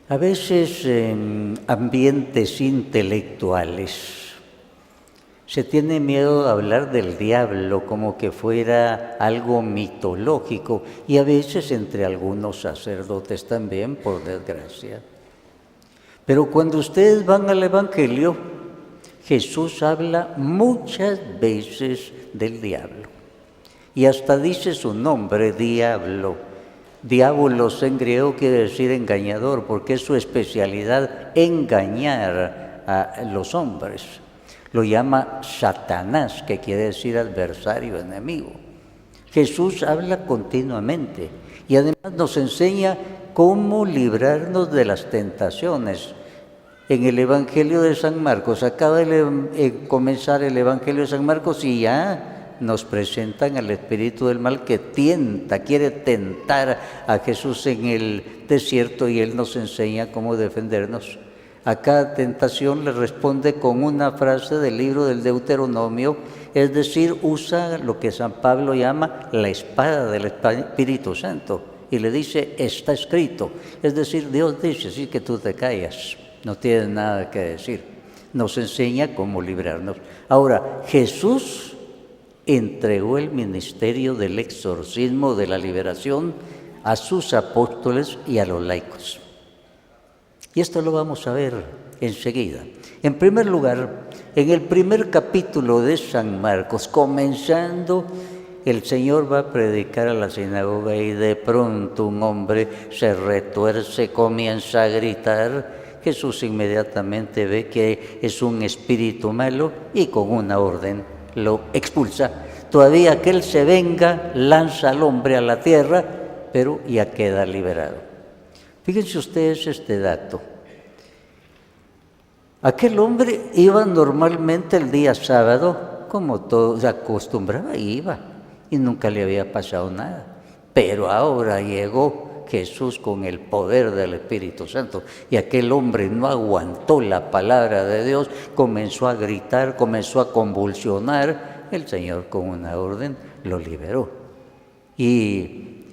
A veces en ambientes intelectuales se tiene miedo de hablar del diablo como que fuera algo mitológico, y a veces entre algunos sacerdotes también, por desgracia. Pero cuando ustedes van al Evangelio, Jesús habla muchas veces del diablo y hasta dice su nombre, diablo. Diabolos en griego quiere decir engañador, porque es su especialidad engañar a los hombres. Lo llama Satanás, que quiere decir adversario, enemigo. Jesús habla continuamente y además nos enseña cómo librarnos de las tentaciones. En el Evangelio de San Marcos, acaba de comenzar el Evangelio de San Marcos y ya nos presentan al espíritu del mal que quiere tentar a Jesús en el desierto, y Él nos enseña cómo defendernos. A cada tentación le responde con una frase del libro del Deuteronomio, es decir, usa lo que San Pablo llama la espada del Espíritu Santo y le dice, está escrito. Es decir, Dios dice, así que tú te callas, no tienes nada que decir. Nos enseña cómo librarnos. Ahora, Jesús entregó el ministerio del exorcismo, de la liberación, a sus apóstoles y a los laicos. Y esto lo vamos a ver enseguida. En primer lugar, en el primer capítulo de San Marcos, comenzando, el Señor va a predicar a la sinagoga y de pronto un hombre se retuerce, comienza a gritar. Jesús inmediatamente ve que es un espíritu malo y con una orden lo expulsa. Todavía que él se venga, lanza al hombre a la tierra, pero ya queda liberado. Fíjense ustedes este dato. Aquel hombre iba normalmente el día sábado, como todos acostumbraba, iba, y nunca le había pasado nada. Pero ahora llegó Jesús con el poder del Espíritu Santo, y aquel hombre no aguantó la palabra de Dios, comenzó a gritar, comenzó a convulsionar. El Señor con una orden lo liberó. Y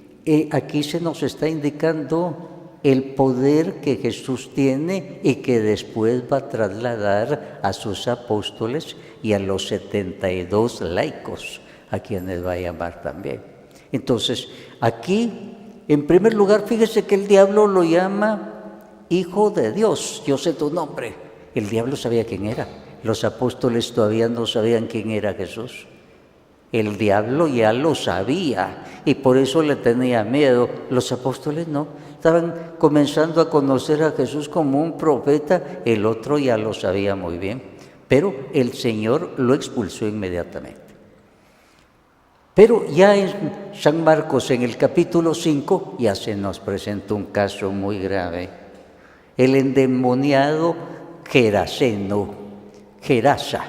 aquí se nos está indicando el poder que Jesús tiene y que después va a trasladar a sus apóstoles y a los 72 laicos, a quienes va a llamar también. Entonces, aquí, en primer lugar, fíjese que el diablo lo llama Hijo de Dios. Yo sé tu nombre. El diablo sabía quién era. Los apóstoles todavía no sabían quién era Jesús. El diablo ya lo sabía y por eso le tenía miedo. Los apóstoles no. Estaban comenzando a conocer a Jesús como un profeta. El otro ya lo sabía muy bien. Pero el Señor lo expulsó inmediatamente. Pero ya en San Marcos, en el capítulo 5, ya se nos presenta un caso muy grave. El endemoniado Gerasa,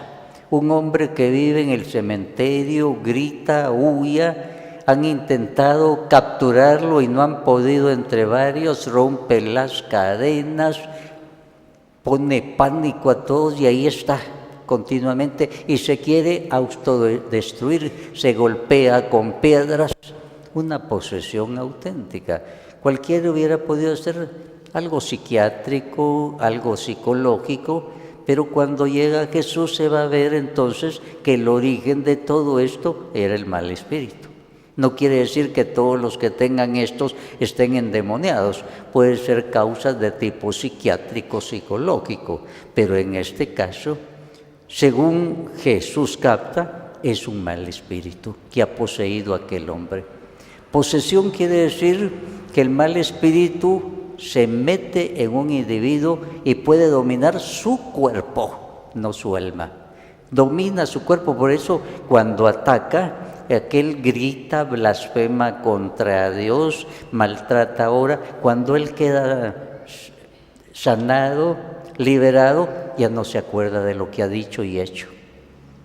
un hombre que vive en el cementerio, grita, huya, han intentado capturarlo y no han podido entre varios, rompe las cadenas, pone pánico a todos y ahí está continuamente y se quiere autodestruir, se golpea con piedras, una posesión auténtica. Cualquiera hubiera podido ser algo psiquiátrico, algo psicológico, pero cuando llega Jesús se va a ver entonces que el origen de todo esto era el mal espíritu. No quiere decir que todos los que tengan estos estén endemoniados, puede ser causas de tipo psiquiátrico, psicológico, pero en este caso, según Jesús capta, es un mal espíritu que ha poseído a aquel hombre. Posesión quiere decir que el mal espíritu se mete en un individuo y puede dominar su cuerpo, no su alma. Domina su cuerpo, por eso cuando ataca, aquel grita, blasfema contra Dios, maltrata ahora. Cuando él queda sanado, liberado, ya no se acuerda de lo que ha dicho y hecho.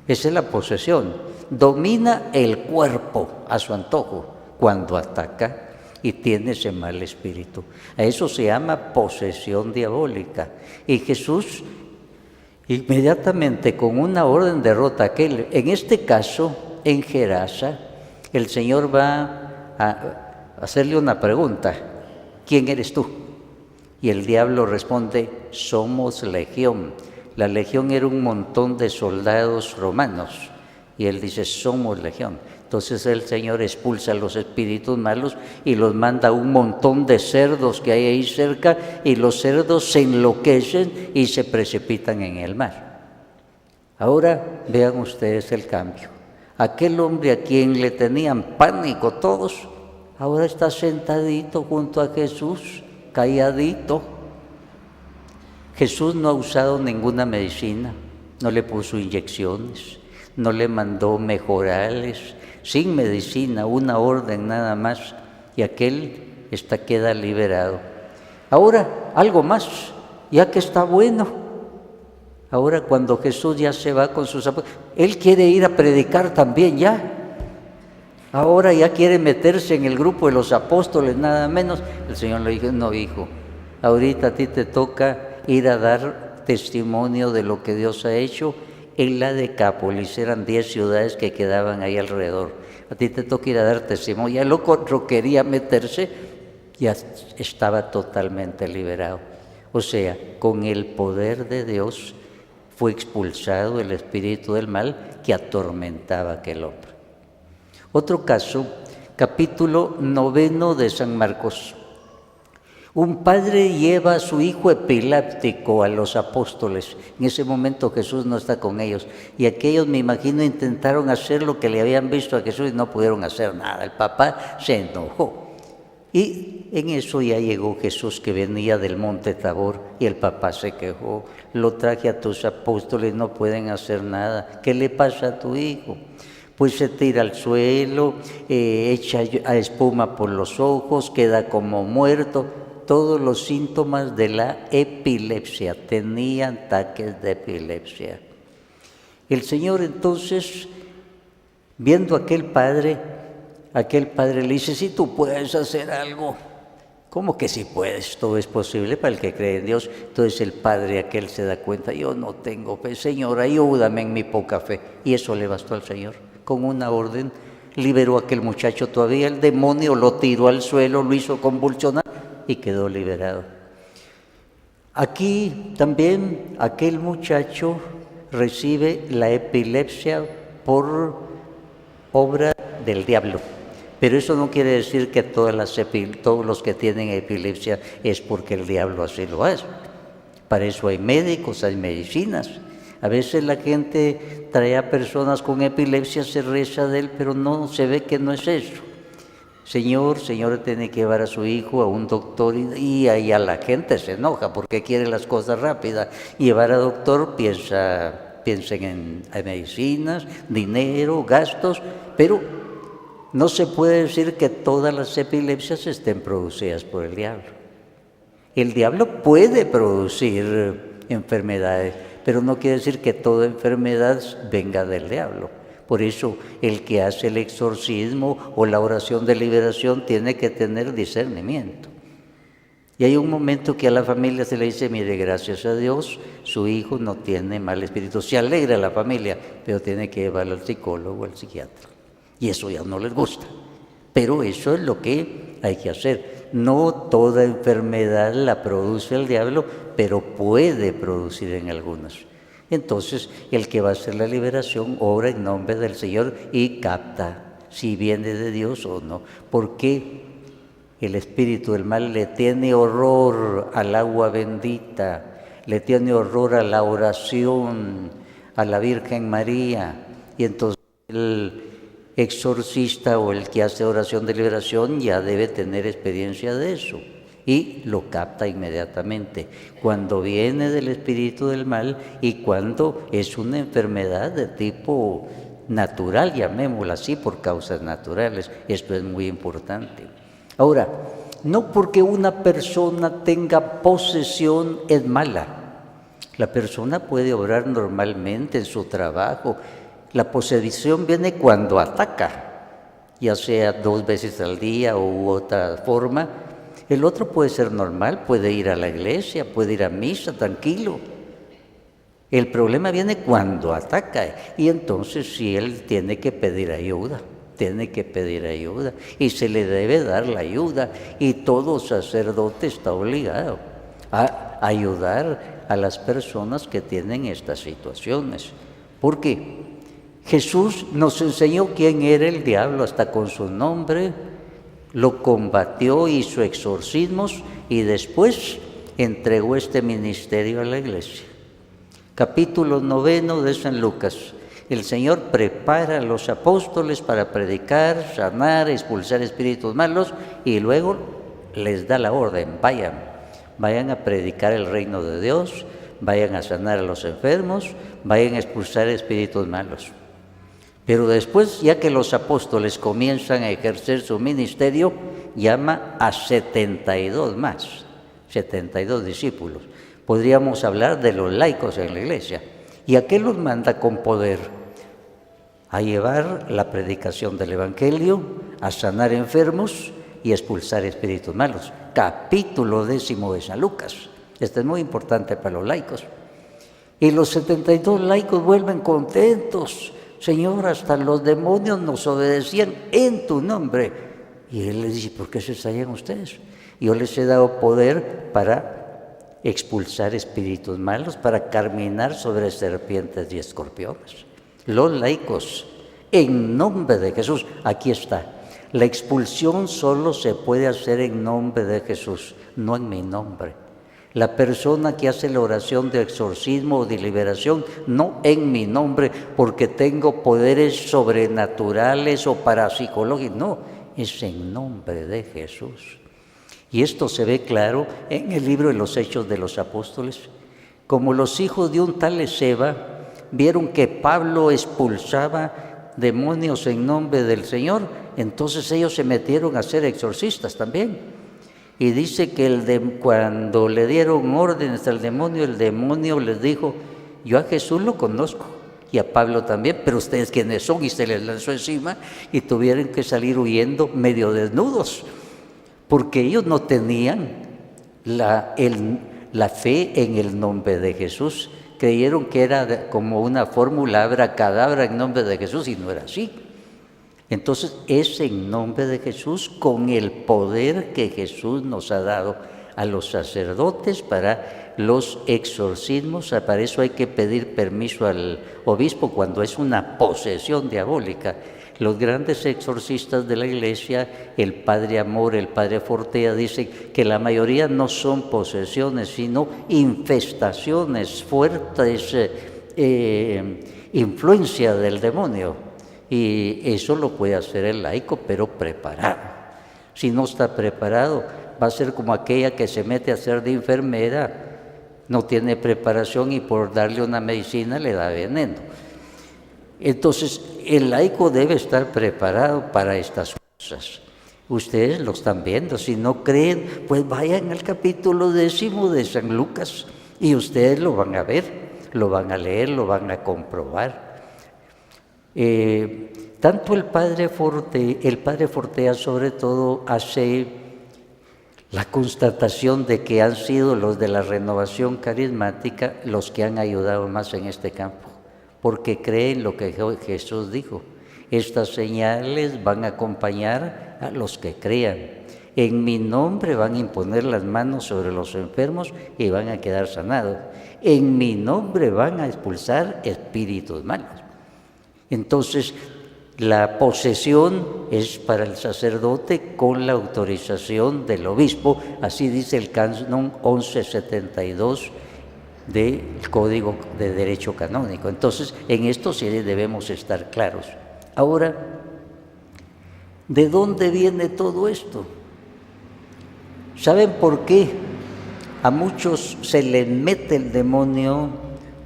Esa es la posesión. Domina el cuerpo a su antojo cuando ataca y tiene ese mal espíritu. A eso se llama posesión diabólica. Y Jesús inmediatamente con una orden derrota a aquel. En este caso, en Gerasa, el Señor va a hacerle una pregunta: ¿quién eres tú? Y el diablo responde, somos legión. La legión era un montón de soldados romanos. Y él dice, somos legión. Entonces el Señor expulsa a los espíritus malos y los manda a un montón de cerdos que hay ahí cerca, y los cerdos se enloquecen y se precipitan en el mar. Ahora vean ustedes el cambio. Aquel hombre a quien le tenían pánico todos, ahora está sentadito junto a Jesús, calladito. Jesús no ha usado ninguna medicina, no le puso inyecciones, no le mandó mejorales, sin medicina, una orden nada más, y aquel queda liberado. Ahora, algo más, ya que está bueno. Ahora cuando Jesús ya se va con sus apóstoles, Él quiere ir a predicar también ya. Ahora ya quiere meterse en el grupo de los apóstoles, nada menos. El Señor le dijo, no, hijo, ahorita a ti te toca ir a dar testimonio de lo que Dios ha hecho en la Decápolis. Eran 10 ciudades que quedaban ahí alrededor. A ti te toca ir a dar testimonio. Ya el otro quería meterse, ya estaba totalmente liberado. O sea, con el poder de Dios fue expulsado el espíritu del mal que atormentaba a aquel hombre. Otro caso, capítulo 9 de San Marcos. Un padre lleva a su hijo epiléptico a los apóstoles. En ese momento Jesús no está con ellos. Y aquellos, me imagino, intentaron hacer lo que le habían visto a Jesús y no pudieron hacer nada. El papá se enojó. Y en eso ya llegó Jesús, que venía del monte Tabor, y el papá se quejó. Lo traje a tus apóstoles, no pueden hacer nada. ¿Qué le pasa a tu hijo? Pues se tira al suelo, echa a espuma por los ojos, queda como muerto. Todos los síntomas de la epilepsia, tenían ataques de epilepsia. El Señor entonces, viendo a aquel padre le dice, si tú puedes hacer algo. ¿Cómo que si puedes? Todo es posible para el que cree en Dios. Entonces el padre aquel se da cuenta, yo no tengo fe, Señor, ayúdame en mi poca fe. Y eso le bastó al Señor. Con una orden liberó a aquel muchacho. Todavía el demonio lo tiró al suelo, lo hizo convulsionar y quedó liberado. Aquí también aquel muchacho recibe la epilepsia por obra del diablo. Pero eso no quiere decir que todos los que tienen epilepsia es porque el diablo así lo hace. Para eso hay médicos, hay medicinas. A veces la gente trae a personas con epilepsia, se reza de él, pero no se ve que no es eso. Señor, tiene que llevar a su hijo a un doctor y ahí a la gente se enoja porque quiere las cosas rápidas. Llevar a doctor piensen en medicinas, dinero, gastos, pero no se puede decir que todas las epilepsias estén producidas por el diablo. El diablo puede producir enfermedades, pero no quiere decir que toda enfermedad venga del diablo. Por eso el que hace el exorcismo o la oración de liberación tiene que tener discernimiento. Y hay un momento que a la familia se le dice, mire, gracias a Dios, su hijo no tiene mal espíritu. Se alegra la familia, pero tiene que llevarlo al psicólogo o al psiquiatra. Y eso ya no les gusta. Pero eso es lo que hay que hacer. No toda enfermedad la produce el diablo, pero puede producir en algunas. Entonces, el que va a hacer la liberación obra en nombre del Señor y capta si viene de Dios o no. Porque el espíritu del mal le tiene horror al agua bendita, le tiene horror a la oración, a la Virgen María. Y entonces el exorcista o el que hace oración de liberación ya debe tener experiencia de eso y lo capta inmediatamente cuando viene del espíritu del mal y cuando es una enfermedad de tipo natural, llamémosla así, por causas naturales. Esto es muy importante. Ahora, no porque una persona tenga posesión es mala. La persona puede obrar normalmente en su trabajo. La posesión viene cuando ataca, ya sea 2 veces al día u otra forma. El otro puede ser normal, puede ir a la iglesia, puede ir a misa tranquilo. El problema viene cuando ataca y entonces sí él tiene que pedir ayuda y se le debe dar la ayuda y todo sacerdote está obligado a ayudar a las personas que tienen estas situaciones. ¿Por qué? Jesús nos enseñó quién era el diablo, hasta con su nombre, lo combatió, hizo exorcismos y después entregó este ministerio a la iglesia. Capítulo 9 de San Lucas. El Señor prepara a los apóstoles para predicar, sanar, expulsar espíritus malos y luego les da la orden: vayan a predicar el reino de Dios, vayan a sanar a los enfermos, vayan a expulsar espíritus malos. Pero después, ya que los apóstoles comienzan a ejercer su ministerio, llama a 72 más, 72 discípulos. Podríamos hablar de los laicos en la iglesia. ¿Y a qué los manda con poder? A llevar la predicación del Evangelio, a sanar enfermos y a expulsar espíritus malos. Capítulo 10 de San Lucas. Este es muy importante para los laicos. Y los 72 laicos vuelven contentos. Señor, hasta los demonios nos obedecían en tu nombre. Y él les dice: ¿por qué se extrañan ustedes? Yo les he dado poder para expulsar espíritus malos, para caminar sobre serpientes y escorpiones. Los laicos, en nombre de Jesús, aquí está. La expulsión solo se puede hacer en nombre de Jesús, no en mi nombre. La persona que hace la oración de exorcismo o de liberación, no en mi nombre, porque tengo poderes sobrenaturales o parapsicológicos, no, es en nombre de Jesús. Y esto se ve claro en el libro de los Hechos de los Apóstoles. Como los hijos de un tal Esceva vieron que Pablo expulsaba demonios en nombre del Señor, entonces ellos se metieron a ser exorcistas también. Y dice que cuando le dieron órdenes al demonio, el demonio les dijo: yo a Jesús lo conozco y a Pablo también, pero ustedes quiénes son, y se les lanzó encima y tuvieron que salir huyendo medio desnudos, porque ellos no tenían la fe en el nombre de Jesús. Creyeron que era como una fórmula abracadabra en nombre de Jesús, y no era así. Entonces es en nombre de Jesús, con el poder que Jesús nos ha dado a los sacerdotes para los exorcismos. Para eso hay que pedir permiso al obispo cuando es una posesión diabólica. Los grandes exorcistas de la iglesia, el padre Amor, el padre Fortea, dicen que la mayoría no son posesiones, sino infestaciones fuertes, influencia del demonio. Y eso lo puede hacer el laico, pero preparado. Si no está preparado, va a ser como aquella que se mete a hacer de enfermera, no tiene preparación y por darle una medicina le da veneno. Entonces, el laico debe estar preparado para estas cosas. Ustedes lo están viendo. Si no creen, pues vayan al capítulo 10 de San Lucas y ustedes lo van a ver, lo van a leer, lo van a comprobar. Tanto el padre Fortea sobre todo hace la constatación de que han sido los de la renovación carismática los que han ayudado más en este campo, porque creen lo que Jesús dijo: estas señales van a acompañar a los que crean. En mi nombre van a imponer las manos sobre los enfermos y van a quedar sanados. En mi nombre van a expulsar espíritus malos. Entonces, la posesión es para el sacerdote con la autorización del obispo, así dice el canon 1172 del Código de Derecho Canónico. Entonces, en esto sí debemos estar claros. Ahora, ¿de dónde viene todo esto? ¿Saben por qué a muchos se les mete el demonio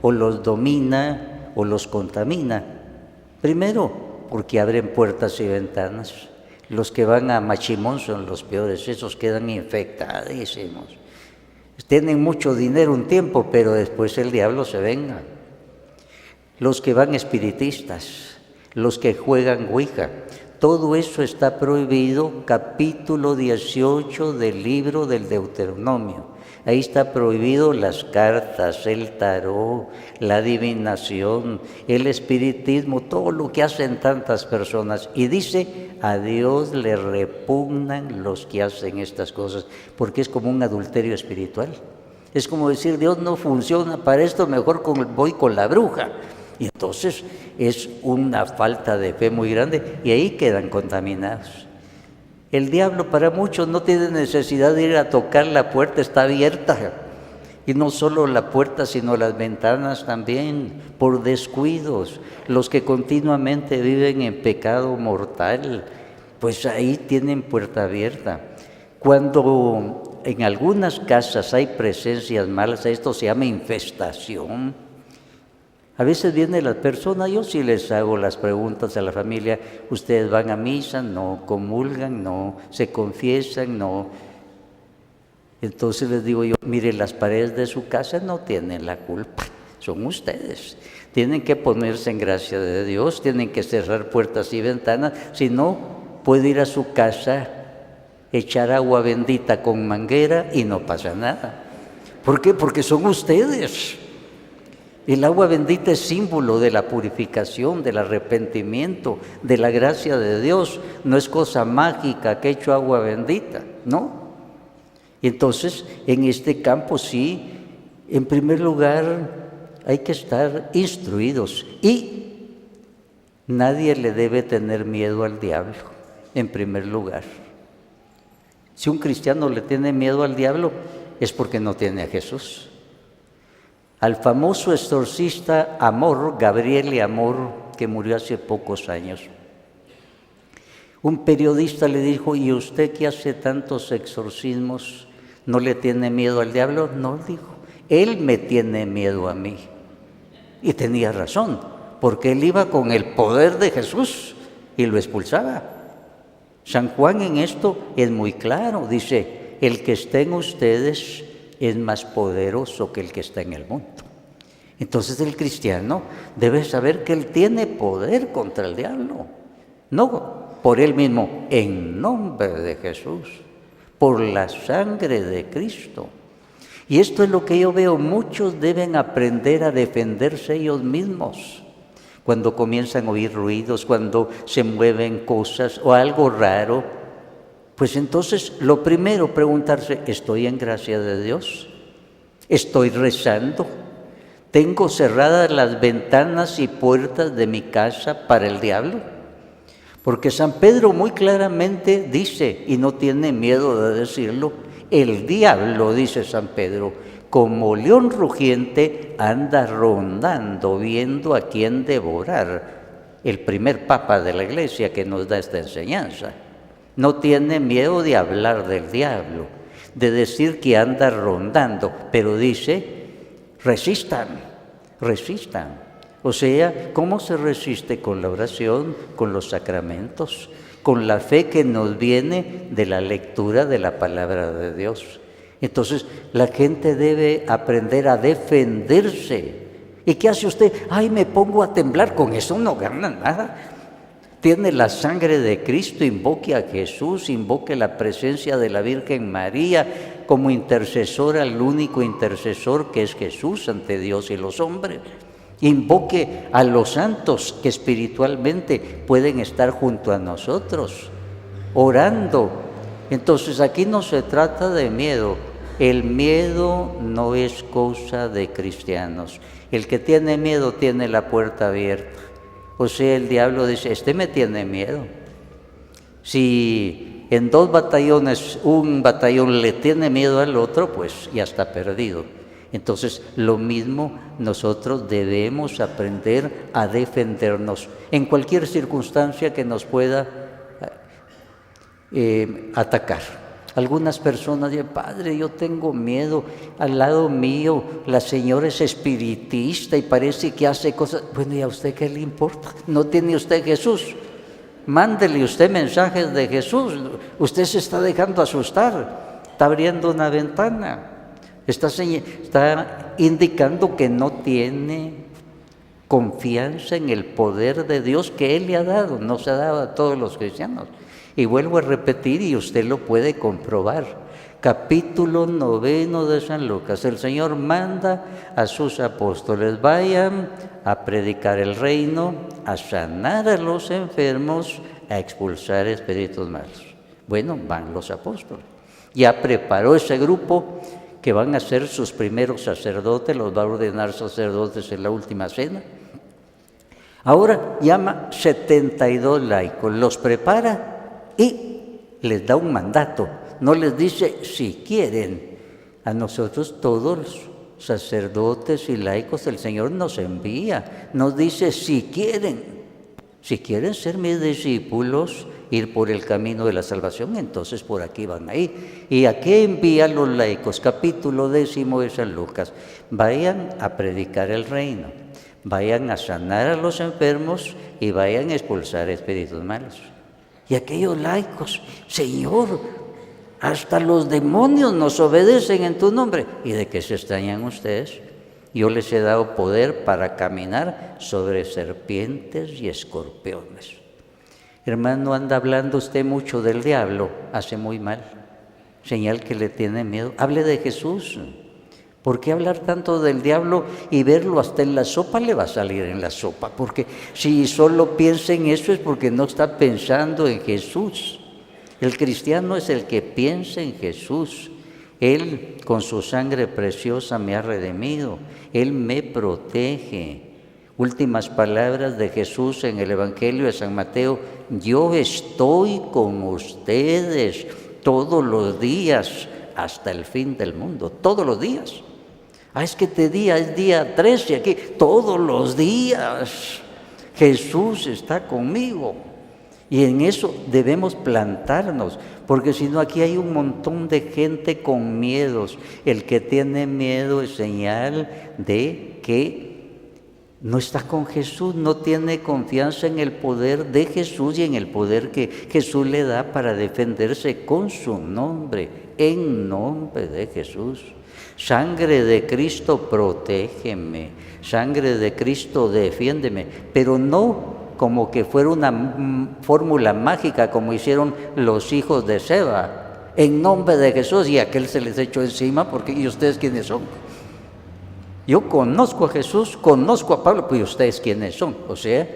o los domina o los contamina? Primero, porque abren puertas y ventanas. Los que van a Machimón son los peores, esos quedan infectadísimos. Tienen mucho dinero un tiempo, pero después el diablo se venga. Los que van espiritistas, los que juegan ouija, todo eso está prohibido. Capítulo 18 del libro del Deuteronomio. Ahí está prohibido las cartas, el tarot, la adivinación, el espiritismo, todo lo que hacen tantas personas. Y dice: a Dios le repugnan los que hacen estas cosas, porque es como un adulterio espiritual. Es como decir, Dios no funciona para esto, mejor voy con la bruja. Y entonces es una falta de fe muy grande y ahí quedan contaminados. El diablo para muchos no tiene necesidad de ir a tocar la puerta, está abierta. Y no solo la puerta, sino las ventanas también, por descuidos. Los que continuamente viven en pecado mortal, pues ahí tienen puerta abierta. Cuando en algunas casas hay presencias malas, esto se llama infestación. A veces viene la persona, yo sí les hago las preguntas a la familia, ¿ustedes van a misa? No, comulgan, no, se confiesan, no. Entonces les digo yo, mire, las paredes de su casa no tienen la culpa, son ustedes. Tienen que ponerse en gracia de Dios, tienen que cerrar puertas y ventanas, si no, puede ir a su casa, echar agua bendita con manguera y no pasa nada. ¿Por qué? Porque son ustedes. El agua bendita es símbolo de la purificación, del arrepentimiento, de la gracia de Dios. No es cosa mágica que he hecho agua bendita, ¿no? Y entonces, en este campo sí, en primer lugar, hay que estar instruidos. Y nadie le debe tener miedo al diablo, en primer lugar. Si un cristiano le tiene miedo al diablo, es porque no tiene a Jesús. Al famoso exorcista Amor, Gabriele Amor, que murió hace pocos años, un periodista le dijo, ¿y usted que hace tantos exorcismos, no le tiene miedo al diablo? No, dijo, él me tiene miedo a mí. Y tenía razón, porque él iba con el poder de Jesús y lo expulsaba. San Juan en esto es muy claro, dice, el que está en ustedes es más poderoso que el que está en el mundo. Entonces el cristiano debe saber que él tiene poder contra el diablo, no por él mismo, en nombre de Jesús, por la sangre de Cristo. Y esto es lo que yo veo, muchos deben aprender a defenderse ellos mismos. Cuando comienzan a oír ruidos, cuando se mueven cosas o algo raro, pues entonces lo primero preguntarse, ¿estoy en gracia de Dios? ¿Estoy rezando? ¿Tengo cerradas las ventanas y puertas de mi casa para el diablo? Porque San Pedro muy claramente dice, y no tiene miedo de decirlo, el diablo, dice San Pedro, como león rugiente anda rondando, viendo a quién devorar. El primer papa de la Iglesia que nos da esta enseñanza. No tiene miedo de hablar del diablo, de decir que anda rondando, pero dice, resistan, resistan. O sea, ¿cómo se resiste? Con la oración, con los sacramentos, con la fe que nos viene de la lectura de la palabra de Dios. Entonces, la gente debe aprender a defenderse. ¿Y qué hace usted? Ay, me pongo a temblar, con eso no gana nada. Tiene la sangre de Cristo, invoque a Jesús, invoque la presencia de la Virgen María como intercesora, el único intercesor que es Jesús ante Dios y los hombres. Invoque a los santos que espiritualmente pueden estar junto a nosotros, orando. Entonces aquí no se trata de miedo. El miedo no es cosa de cristianos. El que tiene miedo tiene la puerta abierta. O sea, el diablo dice, este me tiene miedo. Si en dos batallones, un batallón le tiene miedo al otro, pues ya está perdido. Entonces, lo mismo nosotros debemos aprender a defendernos en cualquier circunstancia que nos pueda atacar. Algunas personas dicen, padre, yo tengo miedo, al lado mío la señora es espiritista y parece que hace cosas. Bueno, ¿y a usted qué le importa? ¿No tiene usted Jesús? Mándele usted mensajes de Jesús. Usted se está dejando asustar, está abriendo una ventana, está indicando que no tiene confianza en el poder de Dios que Él le ha dado, no se ha dado a todos los cristianos. Y vuelvo a repetir, y usted lo puede comprobar. Capítulo 9 de San Lucas. El Señor manda a sus apóstoles, vayan a predicar el reino, a sanar a los enfermos, a expulsar espíritus malos. Bueno, van los apóstoles. Ya preparó ese grupo que van a ser sus primeros sacerdotes, los va a ordenar sacerdotes en la última cena. Ahora llama 72 laicos, los prepara y les da un mandato. No les dice si quieren. A nosotros todos los sacerdotes y laicos el Señor nos envía. Nos dice si quieren ser mis discípulos, ir por el camino de la salvación, entonces por aquí van a ir. ¿Y a qué envían los laicos? Capítulo 10 de San Lucas. Vayan a predicar el reino, vayan a sanar a los enfermos y vayan a expulsar espíritus malos. Y aquellos laicos, Señor, hasta los demonios nos obedecen en tu nombre. ¿Y de qué se extrañan ustedes? Yo les he dado poder para caminar sobre serpientes y escorpiones. Hermano, anda hablando usted mucho del diablo, hace muy mal. Señal que le tiene miedo. Hable de Jesús. ¿Por qué hablar tanto del diablo y verlo hasta en la sopa? Le va a salir en la sopa, porque si solo piensa en eso es porque no está pensando en Jesús. El cristiano es el que piensa en Jesús. Él con su sangre preciosa me ha redimido. Él me protege. Últimas palabras de Jesús en el Evangelio de San Mateo: yo estoy con ustedes todos los días hasta el fin del mundo. Todos los días. Es que este día es día 13 aquí. Todos los días Jesús está conmigo. Y en eso debemos plantarnos, porque si no aquí hay un montón de gente con miedos. El que tiene miedo es señal de que no está con Jesús, no tiene confianza en el poder de Jesús y en el poder que Jesús le da para defenderse con su nombre, en nombre de Jesús. Sangre de Cristo, protégeme. Sangre de Cristo, defiéndeme. Pero no como que fuera una fórmula mágica como hicieron los hijos de Seba. En nombre de Jesús, y aquel se les echó encima porque ¿y ustedes quiénes son? Yo conozco a Jesús, conozco a Pablo, pues ¿y ustedes quiénes son? O sea,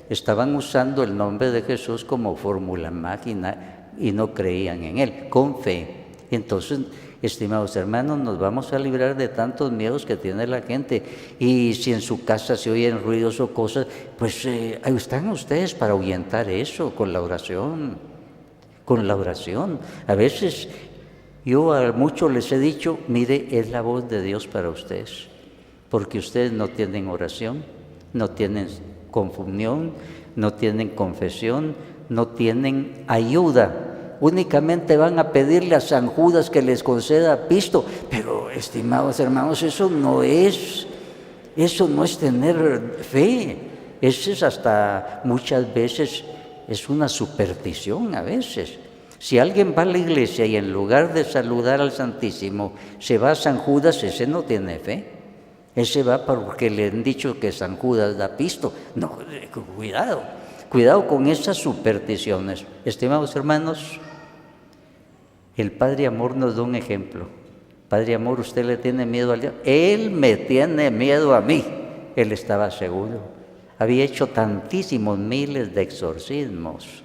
estaban usando el nombre de Jesús como fórmula mágica y no creían en él, con fe. Y entonces, estimados hermanos, nos vamos a librar de tantos miedos que tiene la gente. Y si en su casa se oyen ruidos o cosas, pues ahí están ustedes para ahuyentar eso con la oración. Con la oración. A veces yo a muchos les he dicho, mire, es la voz de Dios para ustedes, porque ustedes no tienen oración, no tienen comunión, no tienen confesión, no tienen ayuda. Únicamente van a pedirle a San Judas que les conceda pisto. Pero, estimados hermanos, eso no es tener fe. Eso es hasta muchas veces, es una superstición a veces. Si alguien va a la iglesia y en lugar de saludar al Santísimo se va a San Judas, ese no tiene fe. Ese va porque le han dicho que San Judas da pisto. No, cuidado con esas supersticiones. Estimados hermanos, el Padre Amor nos da un ejemplo. Padre Amor, ¿usted le tiene miedo al diablo? Él me tiene miedo a mí. Él estaba seguro. Había hecho tantísimos miles de exorcismos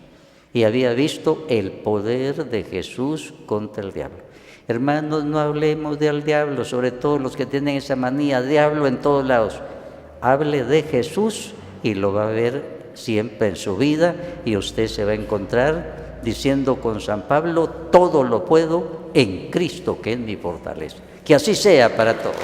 y había visto el poder de Jesús contra el diablo. Hermanos, no hablemos del diablo, sobre todo los que tienen esa manía, diablo en todos lados. Hable de Jesús y lo va a ver siempre en su vida, y usted se va a encontrar diciendo con San Pablo: todo lo puedo en Cristo que es mi fortaleza. Que así sea para todos.